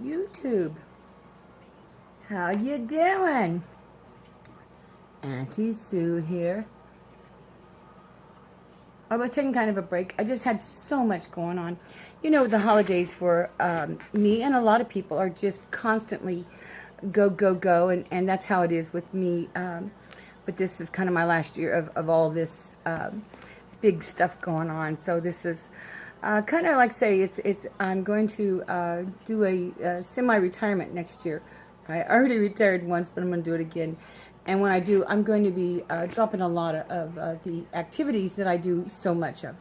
YouTube. How you doing? Auntie Sue here. I was taking kind of a break. I just had so much going on. You know, the holidays for me and a lot of people are just constantly go, go, go, and that's how it is with me. But this is kind of my last year of all this big stuff going on. So this is kind of like say it's I'm going to do a semi-retirement next year. I already retired once, but I'm going to do it again. And when I do, I'm going to be dropping a lot of the activities that I do so much of,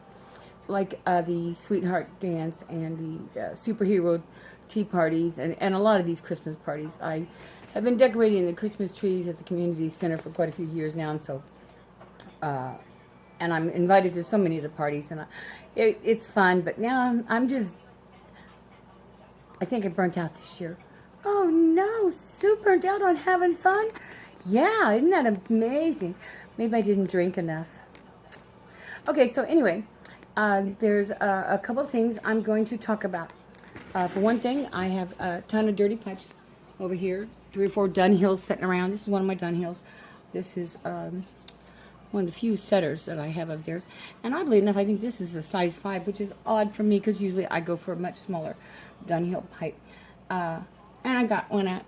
like the sweetheart dance and the superhero tea parties and a lot of these Christmas parties. I have been decorating the Christmas trees at the community center for quite a few years now, and so and I'm invited to so many of the parties, and it's fun. But now I think I burnt out this year. Oh no, Sue burnt out on having fun? Yeah, isn't that amazing? Maybe I didn't drink enough. Okay, so anyway, there's a couple of things I'm going to talk about. For one thing, I have a ton of dirty pipes over here. 3 or 4 Dunhills sitting around. This is one of my Dunhills. This is one of the few setters that I have of theirs. And oddly enough, I think this is a size 5, which is odd for me because usually I go for a much smaller Dunhill pipe. And I got one at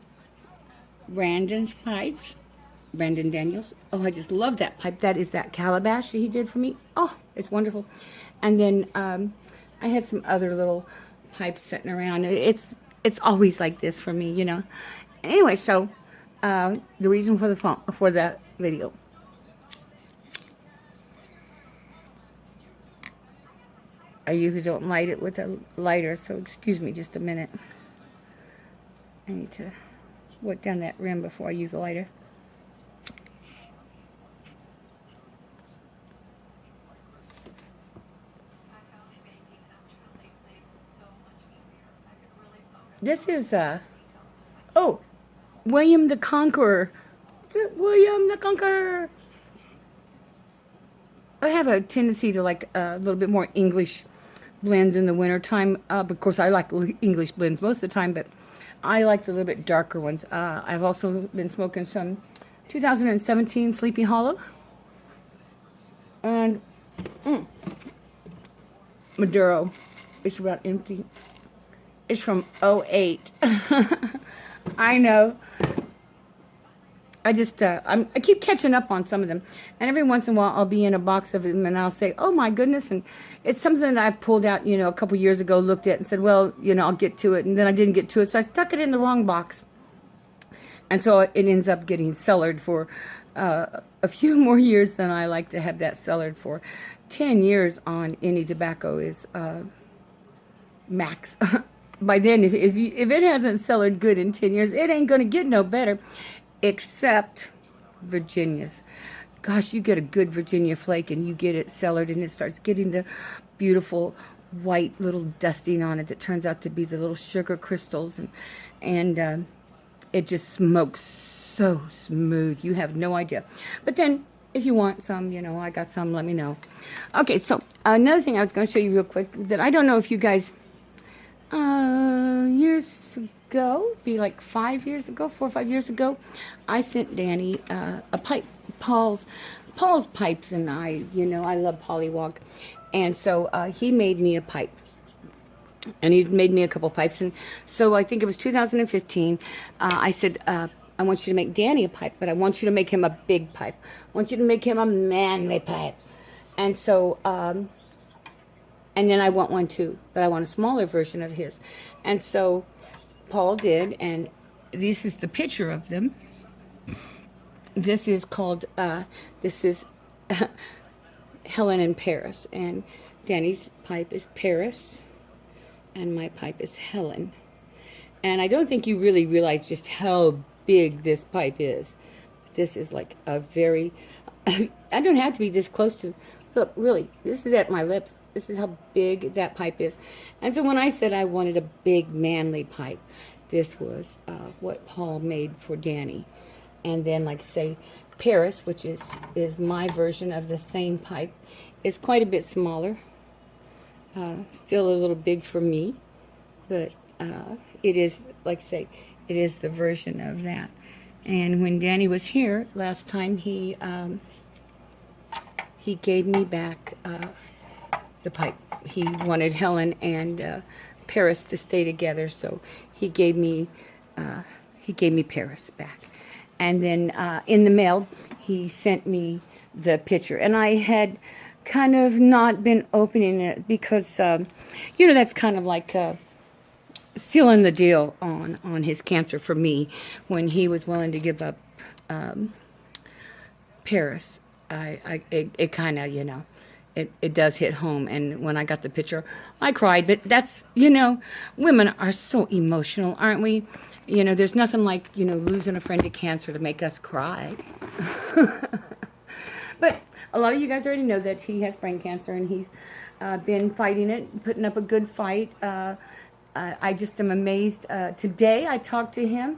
Brandon's Pipes. Brandon Daniels. Oh, I just love that pipe. That is that calabash he did for me. Oh, it's wonderful. And then I had some other little pipes sitting around. It's always like this for me, you know. Anyway, so the reason for the video. I usually don't light it with a lighter, so excuse me just a minute. I need to wet down that rim before I use a lighter. This is William the Conqueror. William the Conqueror. I have a tendency to like a little bit more English blends in the wintertime. Of course, I like English blends most of the time, but I like the little bit darker ones. I've also been smoking some 2017 Sleepy Hollow. And Maduro. It's about empty. It's from '08. I know. I just, I keep catching up on some of them. And every once in a while, I'll be in a box of them, and I'll say, oh, my goodness. And it's something that I pulled out, you know, a couple years ago, looked at and said, well, you know, I'll get to it. And then I didn't get to it, so I stuck it in the wrong box. And so it ends up getting cellared for a few more years than I like to have that cellared for. 10 years on any tobacco is max. By then, if it hasn't cellared good in 10 years, it ain't going to get no better, except Virginia's. Gosh, you get a good Virginia flake and you get it cellared and it starts getting the beautiful white little dusting on it that turns out to be the little sugar crystals, and it just smokes so smooth. You have no idea. But then, if you want some, you know, I got some, let me know. Okay, so another thing I was going to show you real quick that I don't know if you guys... years ago, be like 5 years ago, 4 or 5 years ago, I sent Danny a pipe, Paul's pipes, and I love Pollywog, and so he made me a pipe, and he made me a couple pipes, and so I think it was 2015. I said, I want you to make Danny a pipe, but I want you to make him a big pipe. I want you to make him a manly pipe, and so. And then I want one too, but I want a smaller version of his. And so Paul did, and this is the picture of them. This is called, Helen and Paris. And Danny's pipe is Paris, and my pipe is Helen. And I don't think you really realize just how big this pipe is. This is like a very, I don't have to be this close to, look, really, this is at my lips. This is how big that pipe is. And so when I said I wanted a big manly pipe, this was what Paul made for Danny. And then, like say, Paris, which is my version of the same pipe, is quite a bit smaller. Still a little big for me, but it is, like I say, it is the version of that. And when Danny was here last time, he gave me back the pipe. He wanted Helen and Paris to stay together, so he gave me Paris back. And then in the mail, he sent me the picture, and I had kind of not been opening it because that's kind of like sealing the deal on his cancer for me when he was willing to give up Paris. It kind of, it does hit home. And when I got the picture, I cried. But that's, women are so emotional, aren't we? There's nothing like, losing a friend to cancer to make us cry. But a lot of you guys already know that he has brain cancer, and he's been fighting it, putting up a good fight. I just am amazed. Today I talked to him.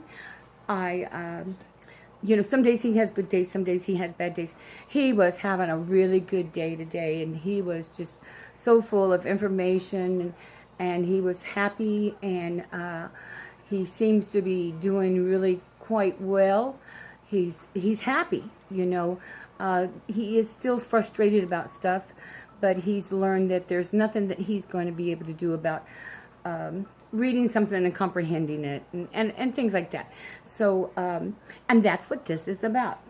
Some days he has good days, some days he has bad days. He was having a really good day today, and he was just so full of information, and he was happy, and he seems to be doing really quite well. He's happy, he is still frustrated about stuff, but he's learned that there's nothing that he's going to be able to do about reading something and comprehending it, and things like that. So, and that's what this is about.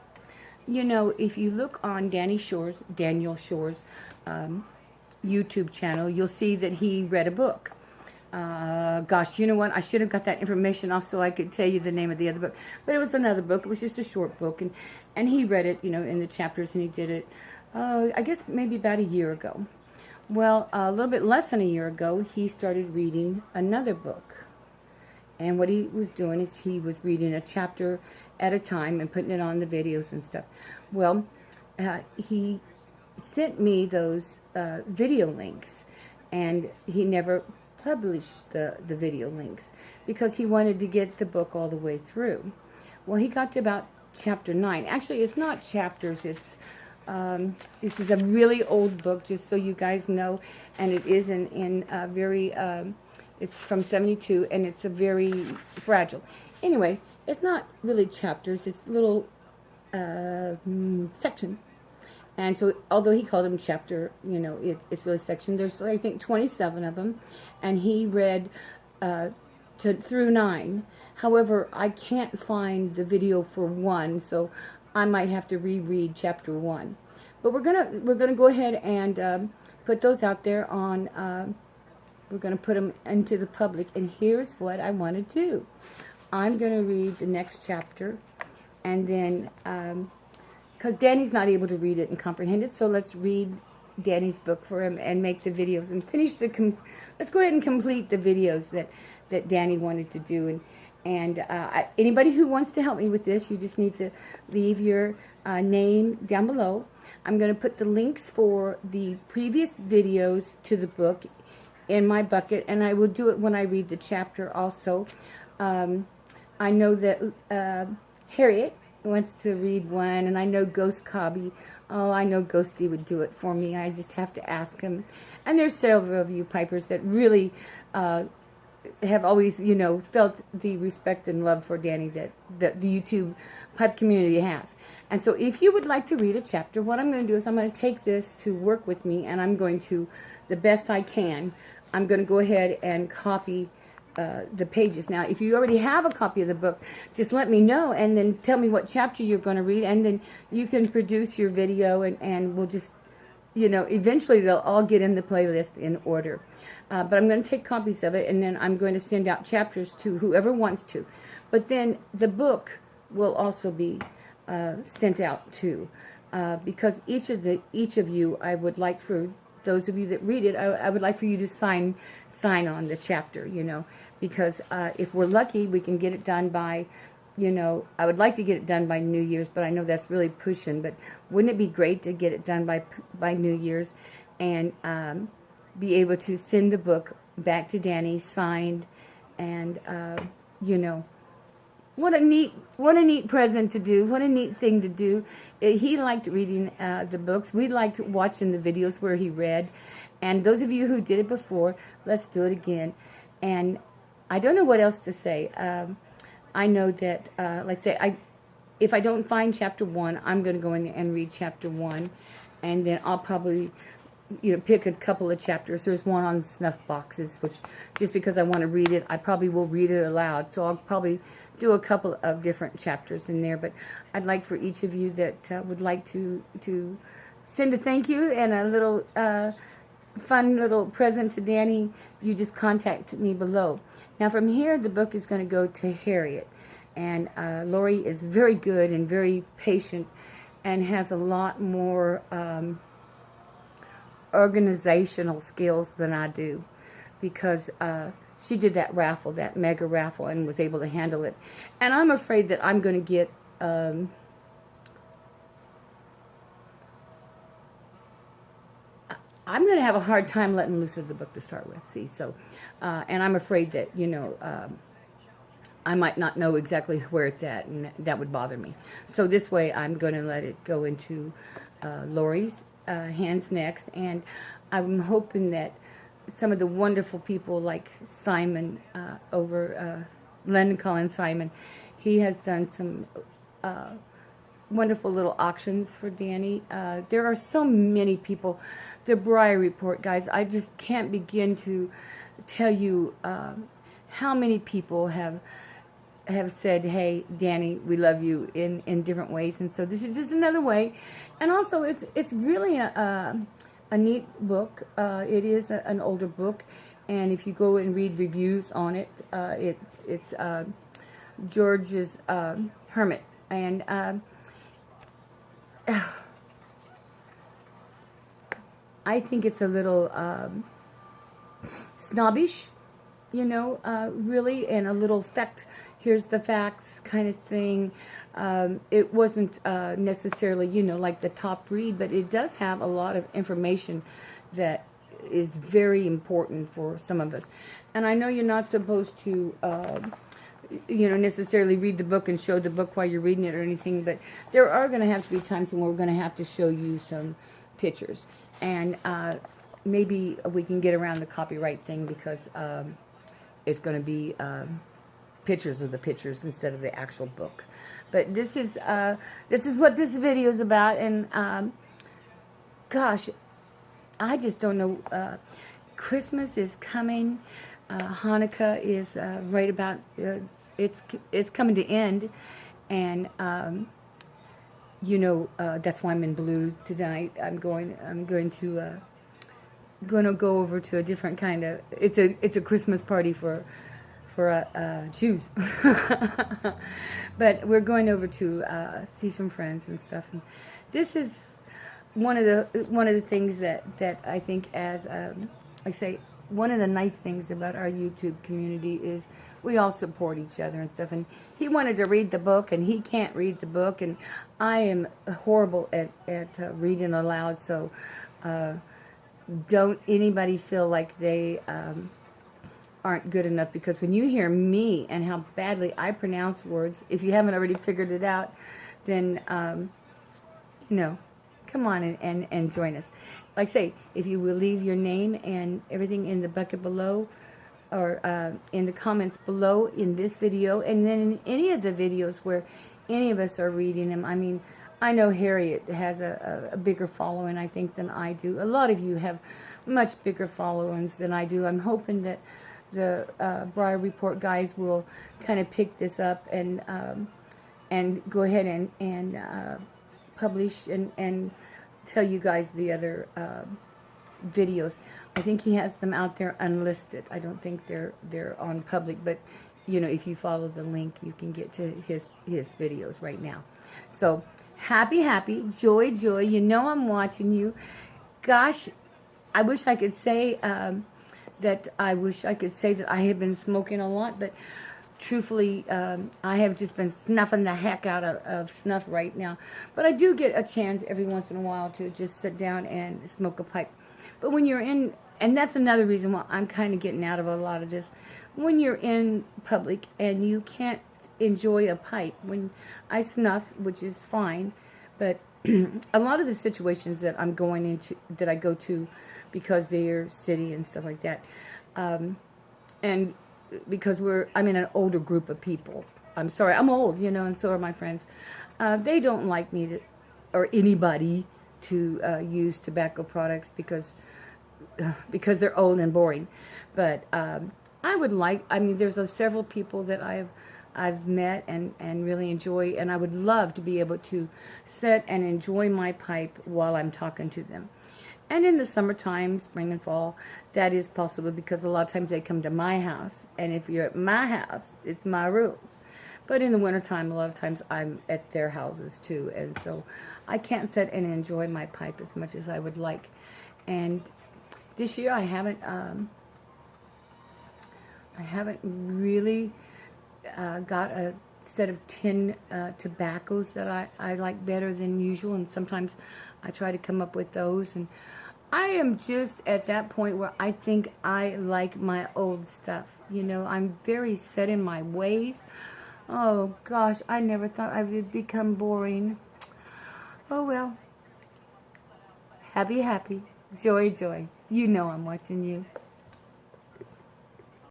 If you look on Daniel Shore's YouTube channel, you'll see that he read a book. Gosh, you know what? I should have got that information off so I could tell you the name of the other book. But it was another book. It was just a short book, and he read it, in the chapters, and he did it, I guess maybe about a year ago. Well, a little bit less than a year ago, he started reading another book. And what he was doing is he was reading a chapter at a time and putting it on the videos and stuff. Well, he sent me those video links, and he never published the video links because he wanted to get the book all the way through. Well, he got to about chapter 9. Actually, it's not chapters, it's this is a really old book, just so you guys know, and it is in very, it's from 72, and it's a very fragile. Anyway, it's not really chapters, it's little sections. And so, although he called them chapter, it's really section. There's, I think, 27 of them, and he read through 9. However, I can't find the video for 1, so I might have to reread chapter 1. But we're gonna go ahead and put those out there on. We're gonna put them into the public. And here's what I want to do. I'm gonna read the next chapter, and then because Danny's not able to read it and comprehend it, so let's read Danny's book for him and make the videos and finish let's go ahead and complete the videos that Danny wanted to do. And anybody who wants to help me with this, you just need to leave your name down below. I'm going to put the links for the previous videos to the book in my bucket, and I will do it when I read the chapter also. I know that Harriet wants to read one, and I know Ghost Cobby. Oh, I know Ghosty would do it for me. I just have to ask him. And there's several of you Pipers that really have always, felt the respect and love for Danny that the YouTube pipe community has. And so if you would like to read a chapter, what I'm going to do is I'm going to take this to work with me, and I'm going to, the best I can, I'm going to go ahead and copy the pages. Now, if you already have a copy of the book, just let me know, and then tell me what chapter you're going to read, and then you can produce your video, and we'll just, eventually they'll all get in the playlist in order. But I'm going to take copies of it, and then I'm going to send out chapters to whoever wants to. But then the book will also be sent out too, because each of you, I would like for those of you that read it, I would like for you to sign on the chapter, because if we're lucky, we can get it done by, I would like to get it done by New Year's, but I know that's really pushing. But wouldn't it be great to get it done by New Year's, and be able to send the book back to Danny signed, and what a neat present to do. What a neat thing to do. He liked reading the books. We liked watching the videos where he read. And those of you who did it before, let's do it again. And I don't know what else to say. I know that, like I say, if I don't find chapter 1, I'm going to go in and read chapter 1, and then I'll probably, pick a couple of chapters. There's one on snuff boxes, which just because I want to read it, I probably will read it aloud. So I'll probably do a couple of different chapters in there. But I'd like for each of you that would like to send a thank you and a little fun little present to Danny, you just contact me below. Now from here, the book is going to go to Harriet. And Lori is very good and very patient and has a lot more organizational skills than I do, because she did that raffle, that mega raffle, and was able to handle it. And I'm afraid that I'm going to get I'm going to have a hard time letting loose of the book to start with. See, so and I'm afraid that I might not know exactly where it's at, and that would bother me. So this way, I'm going to let it go into Lori's hands next, and I'm hoping that some of the wonderful people like Simon over London Collins Simon, he has done some wonderful little auctions for Danny. There are so many people. The Briar Report, guys, I just can't begin to tell you how many people have said, hey, Danny, we love you in different ways. And so this is just another way. And also, it's really a neat book. It is an older book. And if you go and read reviews on it, it's George's Hermit. And I think it's a little snobbish, really, and a little here's the facts kind of thing. It wasn't necessarily, like the top read, but it does have a lot of information that is very important for some of us. And I know you're not supposed to, necessarily read the book and show the book while you're reading it or anything, but there are going to have to be times when we're going to have to show you some pictures. And maybe we can get around the copyright thing, because it's going to be pictures of the pictures instead of the actual book. But this is what this video is about. And gosh, I just don't know. Christmas is coming. Hanukkah is right about. It's coming to end, and that's why I'm in blue tonight. I'm going to go over to a different kind of. It's a Christmas party for Jews, but we're going over to see some friends and stuff. And this is one of the things that I think, as I say, one of the nice things about our YouTube community is we all support each other and stuff. And he wanted to read the book, and he can't read the book, and I am horrible at reading aloud. So don't anybody feel like they aren't good enough, because when you hear me and how badly I pronounce words, if you haven't already figured it out, then come on and join us. Like I say, if you will leave your name and everything in the bucket below, or in the comments below in this video, and then in any of the videos where any of us are reading them. I mean, I know Harriet has a bigger following, I think, than I do. A lot of you have much bigger followings than I do. I'm hoping that the Briar Report guys will kind of pick this up and go ahead and publish and tell you guys the other videos. I think he has them out there unlisted. I don't think they're on public, but if you follow the link, you can get to his videos right now. So happy, joy. I'm watching you. Gosh, I wish I could say that I have been smoking a lot, but truthfully, I have just been snuffing the heck out of snuff right now. But I do get a chance every once in a while to just sit down and smoke a pipe. But when you're in, and that's another reason why I'm kind of getting out of a lot of this, when you're in public and you can't enjoy a pipe, when I snuff, which is fine, but a lot of the situations that I'm going into, that I go to because they're city and stuff like that, and because I'm in an older group of people. I'm sorry, I'm old, and so are my friends. They don't like me or anybody to use tobacco products because they're old and boring. But there's several people that I've met and really enjoy, and I would love to be able to sit and enjoy my pipe while I'm talking to them. And in the summertime, spring and fall, that is possible because a lot of times they come to my house. And if you're at my house, it's my rules. But in the wintertime, a lot of times I'm at their houses too. And so I can't sit and enjoy my pipe as much as I would like. And this year I haven't really got a set of 10 tobaccos that I like better than usual. And sometimes I try to come up with those. And I am just at that point where I think I like my old stuff. I'm very set in my ways. Oh gosh, I never thought I would become boring. Oh well. Happy, happy. Joy, joy. I'm watching you.